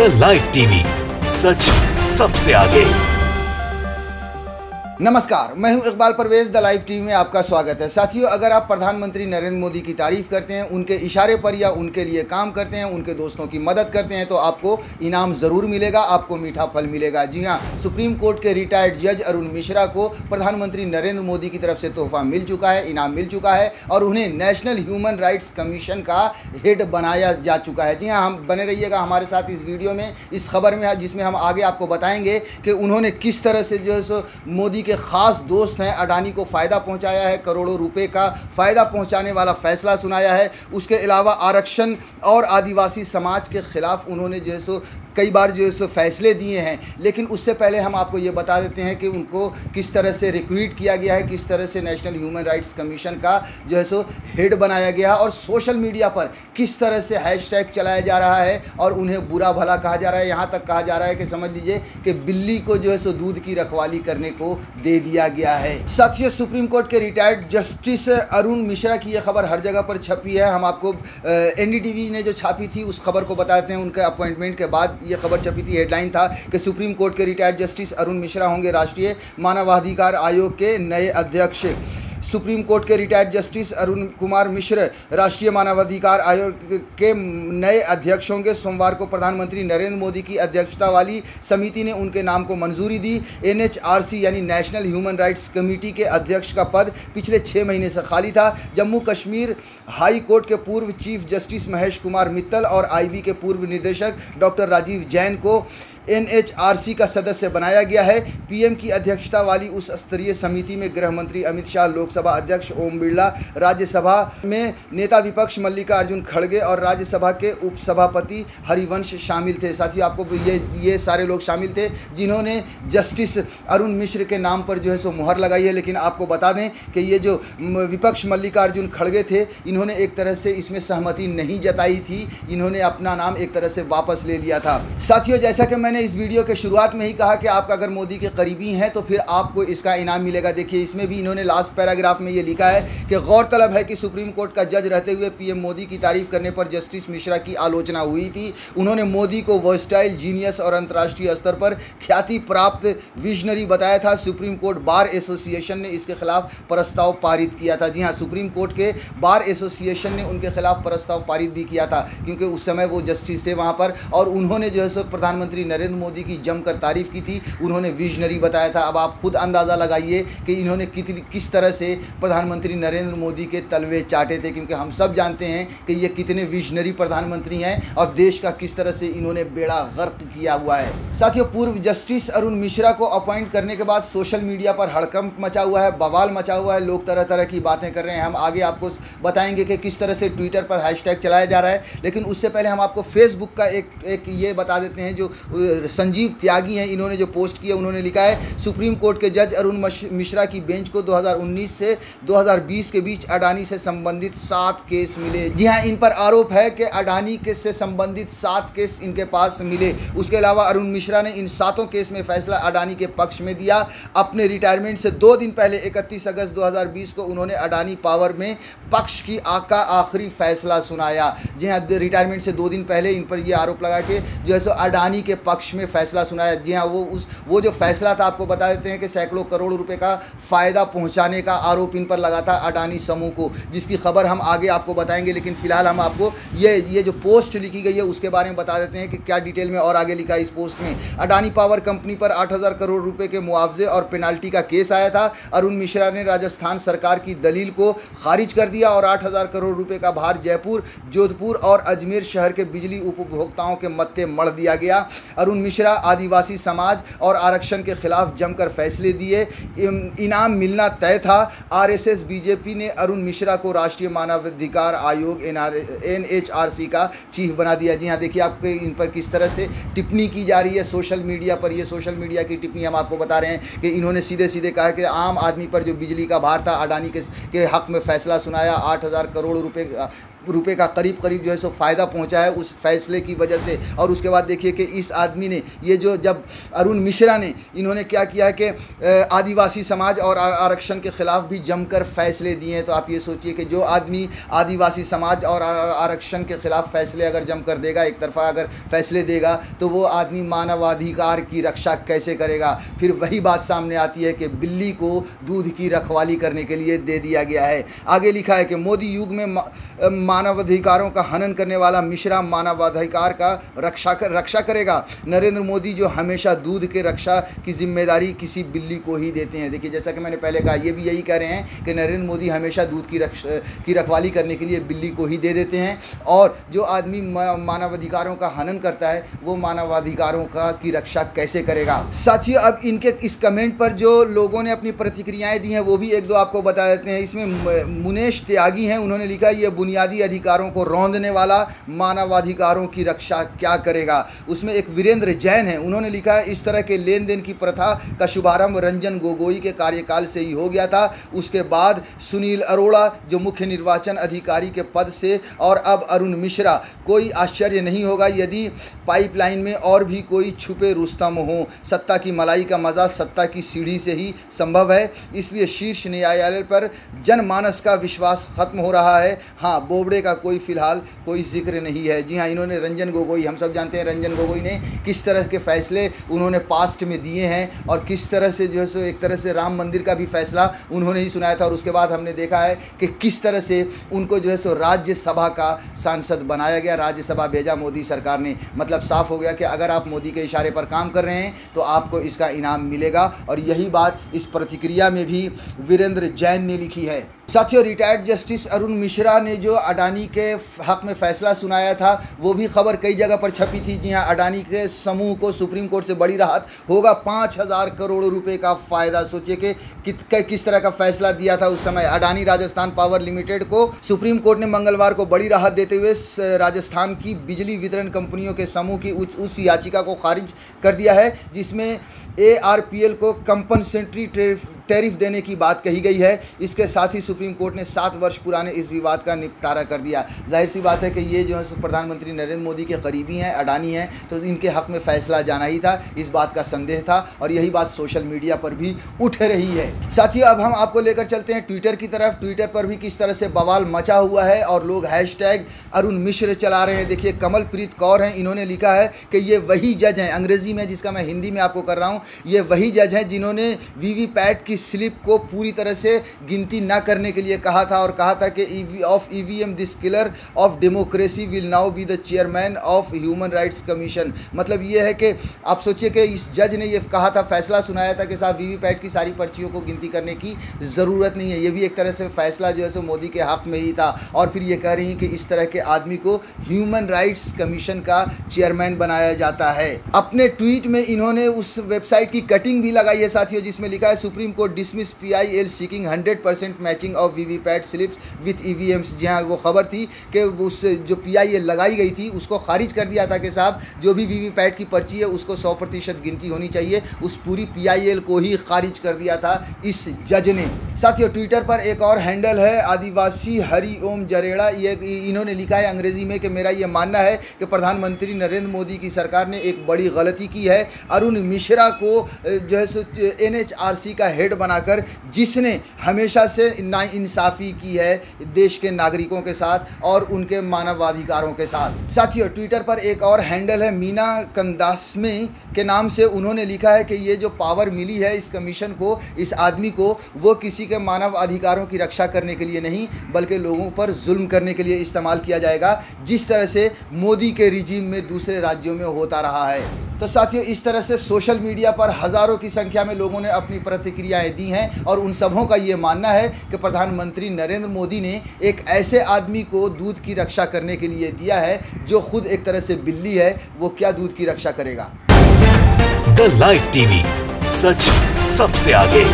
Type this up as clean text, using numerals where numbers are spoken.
The live TV, सच सबसे आगे। नमस्कार, मैं हूं Iqbal Parvez. The live TV में आपका स्वागत है। साथियों, अगर आप प्रधानमंत्री नरेंद्र मोदी की तारीफ करते हैं, उनके इशारे पर या उनके लिए काम करते हैं, उनके दोस्तों की मदद करते हैं, तो आपको इनाम ज़रूर मिलेगा, आपको मीठा फल मिलेगा। जी हां, सुप्रीम कोर्ट के रिटायर्ड जज अरुण मिश्रा को प्रधानमंत्री नरेंद्र मोदी की तरफ से तोहफा मिल चुका है, इनाम मिल चुका है और उन्हें नेशनल ह्यूमन राइट्स कमीशन का हेड बनाया जा चुका है। जी हाँ, हम बने रहिएगा हमारे साथ इस वीडियो में, इस खबर में, जिसमें हम आगे आपको बताएंगे कि उन्होंने किस तरह से जो है सो मोदी के खास दोस्त हैं अडानी को फ़ायदा पहुंचाया है, करोड़ों रुपए का फ़ायदा पहुंचाने वाला फ़ैसला सुनाया है। उसके अलावा आरक्षण और आदिवासी समाज के ख़िलाफ़ उन्होंने जो है सो कई बार जो है सो फैसले दिए हैं। लेकिन उससे पहले हम आपको ये बता देते हैं कि उनको किस तरह से रिक्रूट किया गया है, किस तरह से नेशनल ह्यूमन राइट्स कमीशन का जो है सो हेड बनाया गया है और सोशल मीडिया पर किस तरह से हैशटैग चलाया जा रहा है और उन्हें बुरा भला कहा जा रहा है। यहाँ तक कहा जा रहा है कि समझ लीजिए कि बिल्ली को जो है सो दूध की रखवाली करने को दे दिया गया है। साथियों, सुप्रीम कोर्ट के रिटायर्ड जस्टिस अरुण मिश्रा की यह खबर हर जगह पर छपी है। हम आपको एनडीटीवी ने जो छापी थी उस खबर को बताते हैं। उनके अपॉइंटमेंट के बाद ये खबर छपी थी। हेडलाइन था कि सुप्रीम कोर्ट के रिटायर्ड जस्टिस अरुण मिश्रा होंगे राष्ट्रीय मानवाधिकार आयोग के नए अध्यक्ष। सुप्रीम कोर्ट के रिटायर्ड जस्टिस अरुण कुमार मिश्र राष्ट्रीय मानवाधिकार आयोग के नए अध्यक्ष होंगे। सोमवार को प्रधानमंत्री नरेंद्र मोदी की अध्यक्षता वाली समिति ने उनके नाम को मंजूरी दी। एनएचआरसी यानी नेशनल ह्यूमन राइट्स कमेटी के अध्यक्ष का पद पिछले 6 महीने से खाली था। जम्मू कश्मीर हाई कोर्ट के पूर्व चीफ जस्टिस महेश कुमार मित्तल और आईबी के पूर्व निदेशक डॉक्टर राजीव जैन को एनएचआरसी का सदस्य बनाया गया है। पीएम की अध्यक्षता वाली उस स्तरीय समिति में गृह मंत्री अमित शाह, लोकसभा अध्यक्ष ओम बिरला, राज्यसभा में नेता विपक्ष मल्लिकार्जुन खड़गे और राज्यसभा के उपसभापति हरिवंश शामिल थे। साथियों, आपको ये सारे लोग शामिल थे जिन्होंने जस्टिस अरुण मिश्र के नाम पर जो है सो मुहर लगाई है। लेकिन आपको बता दें कि ये जो विपक्ष मल्लिकार्जुन खड़गे थे, इन्होंने एक तरह से इसमें सहमति नहीं जताई थी। इन्होंने अपना नाम एक तरह से वापस ले लिया था। साथियों, जैसा कि मैंने इस वीडियो के शुरुआत में ही कहा कि आप अगर मोदी के करीबी हैं तो फिर आपको इसका इनाम मिलेगा। देखिए, इसमें भी इन्होंने लास्ट पैराग्राफ में ये लिखा है कि गौरतलब है कि सुप्रीम कोर्ट का जज रहते हुए पीएम मोदी की तारीफ करने पर जस्टिस मिश्रा की आलोचना हुई थी। उन्होंने मोदी को वर्सटाइल, जीनियस और अंतर्राष्ट्रीय स्तर पर ख्याति प्राप्त विजनरी बताया था। सुप्रीम कोर्ट बार एसोसिएशन ने इसके खिलाफ प्रस्ताव पारित किया था। जी हाँ, सुप्रीम कोर्ट के बार एसोसिएशन ने उनके खिलाफ प्रस्ताव पारित भी किया था क्योंकि उस समय वो जस्टिस थे वहाँ पर और उन्होंने जो है सो प्रधानमंत्री नरेंद्र मोदी की जमकर तारीफ की थी। उन्होंने विजनरी बताया था। अब आप खुद अंदाज़ा लगाइए कि इन्होंने किस तरह से प्रधानमंत्री नरेंद्र मोदी के तलवे चाटे थे, क्योंकि हम सब जानते हैं कि ये कितने विजनरी प्रधानमंत्री हैं और देश का किस तरह से इन्होंने बेड़ा गर्क किया हुआ है। साथियों, पूर्व जस्टिस अरुण मिश्रा को अपॉइंट करने के बाद सोशल मीडिया पर हड़कंप मचा हुआ है, बवाल मचा हुआ है। लोग तरह तरह की बातें कर रहे हैं। हम आगे आपको बताएंगे कि किस तरह से ट्विटर पर हैशटैग चलाया जा रहा है। लेकिन उससे पहले हम आपको फेसबुक का एक ये बता देते हैं। जो संजीव त्यागी हैं, इन्होंने जो पोस्ट किया, उन्होंने लिखा है, सुप्रीम कोर्ट के जज अरुण मिश्रा की बेंच को 2019 से 2020 के बीच अडानी से संबंधित 7 केस मिले। जी हां, इन पर आरोप है कि अडानी के से संबंधित 7 केस इनके पास मिले। उसके अलावा अरुण मिश्रा ने इन 7 केस में फैसला अडानी के पक्ष में दिया। अपने रिटायरमेंट से 2 दिन पहले 31 अगस्त 2020 को उन्होंने अडानी पावर में पक्ष की आखिरी फैसला सुनाया। जी हाँ, रिटायरमेंट से 2 दिन पहले इन पर यह आरोप लगा कि जो है सो अडानी के पक्ष में फैसला सुनाया। जी हाँ, वो जो फैसला था, आपको बता देते हैं कि सैकड़ों करोड़ रुपए का फ़ायदा पहुंचाने का आरोप इन पर लगा था अडानी समूह को, जिसकी खबर हम आगे आपको बताएंगे। लेकिन फिलहाल हम आपको ये जो पोस्ट लिखी गई है उसके बारे में बता देते हैं कि क्या डिटेल में और आगे लिखा है इस पोस्ट में। अडानी पावर कंपनी पर 8,000 करोड़ रुपए के मुआवजे और पेनाल्टी का केस आया था। अरुण मिश्रा ने राजस्थान सरकार की दलील को खारिज कर दिया और 8,000 करोड़ रुपए का भार जयपुर, जोधपुर और अजमेर शहर के बिजली उपभोक्ताओं के मत्थे मढ़ दिया गया। अरुण मिश्रा आदिवासी समाज और आरक्षण के खिलाफ जमकर फैसले दिए। इनाम मिलना तय था। आरएसएस बीजेपी ने अरुण मिश्रा को राष्ट्रीय मानवाधिकार आयोग एनएचआरसी का चीफ बना दिया। जी हाँ, देखिए आपके इन पर किस तरह से टिप्पणी की जा रही है सोशल मीडिया पर। ये सोशल मीडिया की टिप्पणी हम आपको बता रहे हैं कि इन्होंने सीधे सीधे कहा कि आम आदमी पर जो बिजली का भार था, अडानी के हक में फैसला सुनाया। 8,000 करोड़ रुपए रुपए का करीब करीब जो है सो फ़ायदा पहुंचा है उस फैसले की वजह से। और उसके बाद देखिए कि इस आदमी ने ये जो जब अरुण मिश्रा ने इन्होंने क्या किया कि आदिवासी समाज और आरक्षण के ख़िलाफ़ भी जमकर फैसले दिए हैं। तो आप ये सोचिए कि जो आदमी आदिवासी समाज और आरक्षण के ख़िलाफ़ फैसले अगर जमकर देगा, एक तरफा अगर फैसले देगा, तो वो आदमी मानवाधिकार की रक्षा कैसे करेगा। फिर वही बात सामने आती है कि बिल्ली को दूध की रखवाली करने के लिए दे दिया गया है। आगे लिखा है कि मोदी युग में मानवाधिकारों का हनन करने वाला मिश्रा मानवाधिकार का रक्षा करेगा। नरेंद्र मोदी जो हमेशा दूध के रक्षा की जिम्मेदारी किसी बिल्ली को ही देते हैं। देखिए, जैसा कि मैंने पहले कहा, ये भी यही कह रहे हैं कि नरेंद्र मोदी हमेशा दूध की रखवाली करने के लिए बिल्ली को ही दे देते हैं, और जो आदमी मानवाधिकारों का हनन करता है वो मानवाधिकारों की रक्षा कैसे करेगा। साथियों, अब इनके इस कमेंट पर जो लोगों ने अपनी प्रतिक्रियाएं दी हैं वो भी एक दो आपको बता देते हैं। इसमें मुनेश त्यागी हैं, उन्होंने लिखा ये बुनियादी अधिकारों को रौंदने वाला मानवाधिकारों की रक्षा क्या करेगा। उसमें एक वीरेंद्र जैन है, उन्होंने लिखा है इस तरह के लेन देन की प्रथा का शुभारंभ रंजन गोगोई के कार्यकाल से ही हो गया था। उसके बाद सुनील अरोड़ा जो मुख्य निर्वाचन अधिकारी के पद से, और अब अरुण मिश्रा। कोई आश्चर्य नहीं होगा यदि पाइपलाइन में और भी कोई छुपे रुस्तम हो। सत्ता की मलाई का मज़ा सत्ता की सीढ़ी से ही संभव है, इसलिए शीर्ष न्यायालय पर जनमानस का विश्वास खत्म हो रहा है। हाँ, बोबड़े का फिलहाल कोई जिक्र नहीं है। जी हाँ, इन्होंने रंजन गोगोई, हम सब जानते हैं रंजन गोगोई ने किस तरह के फैसले उन्होंने पास्ट में दिए हैं, और किस तरह से जो है सो एक तरह से राम मंदिर का भी फैसला उन्होंने ही सुनाया था। और उसके बाद हमने देखा है कि किस तरह से उनको जो है सो राज्यसभा का सांसद बनाया गया, राज्यसभा भेजा मोदी सरकार ने। मतलब साफ हो गया कि अगर आप मोदी के इशारे पर काम कर रहे हैं तो आपको इसका इनाम मिलेगा। और यही बात इस प्रतिक्रिया में भी वीरेंद्र जैन ने लिखी है। साथियों, रिटायर्ड जस्टिस अरुण मिश्रा ने जो अडानी के हक में फैसला सुनाया था वो भी खबर कई जगह पर छपी थी। जी हाँ, अडानी के समूह को सुप्रीम कोर्ट से बड़ी राहत होगा, 5,000 करोड़ रुपए का फ़ायदा। सोचिए कि किस तरह का फैसला दिया था उस समय। अडानी राजस्थान पावर लिमिटेड को सुप्रीम कोर्ट ने मंगलवार को बड़ी राहत देते हुए राजस्थान की बिजली वितरण कंपनियों के समूह की उस याचिका को खारिज कर दिया है जिसमें ARPL को कंपनसेटरी टैरिफ देने की बात कही गई है। इसके साथ ही सुप्रीम कोर्ट ने 7 वर्ष पुराने इस विवाद का निपटारा कर दिया। जाहिर सी बात है कि ये जो है प्रधानमंत्री नरेंद्र मोदी के करीबी हैं, अडानी हैं, तो इनके हक में फैसला जाना ही था, इस बात का संदेह था। और यही बात सोशल मीडिया पर भी उठ रही है। साथियों, अब हम आपको लेकर चलते हैं ट्विटर की तरफ। ट्विटर पर भी किस तरह से बवाल मचा हुआ है और लोग हैशटैग अरुण मिश्र चला रहे हैं। देखिए, कमलप्रीत कौर हैं, इन्होंने लिखा है कि ये वही जज हैं, अंग्रेजी में जिसका मैं हिंदी में आपको कर रहा हूँ, ये वही जज हैं जिन्होंने वीवीपैट की स्लिप को पूरी तरह से गिनती न करने के लिए कहा था, और कहा था कि EVM this killer of democracy will now be the chairman of human rights commission. मतलब ये है कि आप सोचिए कि इस जज ने ये कहा था, फैसला सुनाया था कि साहब वीवीपैट की सारी पर्चियों को गिनती करने की ज़रूरत नहीं है। ये भी एक तरह से फैसला जो है सो मोदी के हक में ही था। और फिर ये कह रही हैं कि इस तरह के आदमी को ह्यूमन राइट्स कमीशन का चेयरमैन बनाया जाता है। अपने ट्वीट में इन्होंने उस वेबसाइट की कटिंग भी लगाई है साथियों, जिसमें लिखा है supreme court dismiss PIL seeking 100% matching of VVPAT slips with EVMs। जहाँ वो खबर थी कि उस जो PIL लगाई गई थी उसको खारिज कर दिया था कि साहब जो भी वीवीपैट की पर्ची है उसको 100% गिनती होनी चाहिए। उस पूरी PIL को ही खारिज कर दिया था इस जज ने। साथियों, ट्विटर पर एक और हैंडल है आदिवासी हरि ओम जरेड़ा। ये इन्होंने लिखा है अंग्रेजी में कि मेरा ये मानना है कि प्रधानमंत्री नरेंद्र मोदी की सरकार ने एक बड़ी गलती की है। अरुण मिश्रा को जो है NHRC का हेड बनाकर, जिसने हमेशा से नाइंसाफ़ी की है देश के नागरिकों के साथ और उनके मानवाधिकारों के साथ। साथियों, ट्विटर पर एक और हैंडल है मीना कंदास्मे के नाम से। उन्होंने लिखा है कि ये जो पावर मिली है इस कमीशन को, इस आदमी को, वो किसी के मानव अधिकारों की रक्षा करने के लिए नहीं बल्कि लोगों पर जुल्म करने के लिए इस्तेमाल किया जाएगा, जिस तरह से मोदी के रिजीम में दूसरे राज्यों में होता रहा है। तो साथियों, इस तरह से सोशल मीडिया पर हज़ारों की संख्या में लोगों ने अपनी प्रतिक्रियाएं दी हैं, और उन सबों का ये मानना है कि प्रधानमंत्री नरेंद्र मोदी ने एक ऐसे आदमी को दूध की रक्षा करने के लिए दिया है जो खुद एक तरह से बिल्ली है, वो क्या दूध की रक्षा करेगा। द लाइव टीवी, सच सबसे आगे।